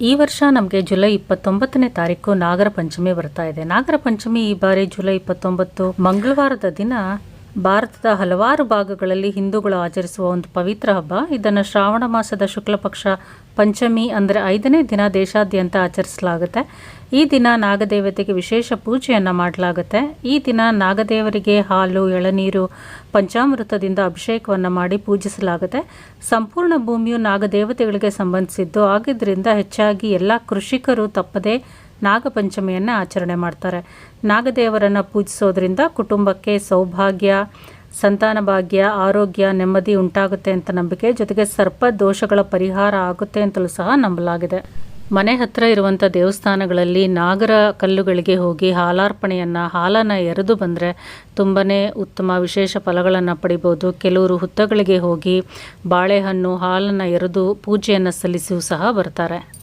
ಈ ವರ್ಷ ನಮಗೆ ಜುಲೈ 29ನೇ ತಾರೀಕು ನಾಗರ ಪಂಚಮಿ ಬರ್ತಾ ಇದೆ. ನಾಗರ ಪಂಚಮಿ ಈ ಬಾರಿ ಜುಲೈ 29 ಮಂಗಳವಾರದ ದಿನ ಭಾರತದ ಹಲವಾರು ಭಾಗಗಳಲ್ಲಿ ಹಿಂದೂಗಳು ಆಚರಿಸುವ ಒಂದು ಪವಿತ್ರ ಹಬ್ಬ. ಇದನ್ನು ಶ್ರಾವಣ ಮಾಸದ ಶುಕ್ಲ ಪಕ್ಷ ಪಂಚಮಿ ಅಂದರೆ 5ನೇ ದಿನ ದೇಶಾದ್ಯಂತ ಆಚರಿಸಲಾಗುತ್ತೆ. ಈ ದಿನ ನಾಗದೇವತೆಗೆ ವಿಶೇಷ ಪೂಜೆಯನ್ನು ಮಾಡಲಾಗುತ್ತೆ. ಈ ದಿನ ನಾಗದೇವರಿಗೆ ಹಾಲು, ಎಳನೀರು, ಪಂಚಾಮೃತದಿಂದ ಅಭಿಷೇಕವನ್ನು ಮಾಡಿ ಪೂಜಿಸಲಾಗುತ್ತೆ. ಸಂಪೂರ್ಣ ಭೂಮಿಯು ನಾಗದೇವತೆಗಳಿಗೆ ಸಂಬಂಧಿಸಿದ್ದು ಆಗಿದ್ದರಿಂದ ಹೆಚ್ಚಾಗಿ ಎಲ್ಲ ಕೃಷಿಕರು ತಪ್ಪದೆ ನಾಗಪಂಚಮಿಯನ್ನು ಆಚರಣೆ ಮಾಡ್ತಾರೆ. ನಾಗದೇವರನ್ನು ಪೂಜಿಸೋದ್ರಿಂದ ಕುಟುಂಬಕ್ಕೆ ಸೌಭಾಗ್ಯ, ಸಂತಾನ ಭಾಗ್ಯ, ಆರೋಗ್ಯ, ನೆಮ್ಮದಿ ಉಂಟಾಗುತ್ತೆ ಅಂತ ನಂಬಿಕೆ. ಜೊತೆಗೆ ಸರ್ಪ ದೋಷಗಳ ಪರಿಹಾರ ಆಗುತ್ತೆ ಅಂತಲೂ ಸಹ ನಂಬಲಾಗಿದೆ. ಮನೆ ಹತ್ತಿರ ಇರುವಂಥ ದೇವಸ್ಥಾನಗಳಲ್ಲಿ ನಾಗರ ಕಲ್ಲುಗಳಿಗೆ ಹೋಗಿ ಹಾಲನ್ನು ಎರೆದು ಬಂದರೆ ತುಂಬಾ ಉತ್ತಮ ವಿಶೇಷ ಫಲಗಳನ್ನು ಪಡಿಬೋದು. ಕೆಲವರು ಹುತ್ತಗಳಿಗೆ ಹೋಗಿ ಬಾಳೆಹಣ್ಣು, ಹಾಲನ್ನು ಎರೆದು ಪೂಜೆಯನ್ನು ಸಲ್ಲಿಸೂ ಸಹ ಬರ್ತಾರೆ.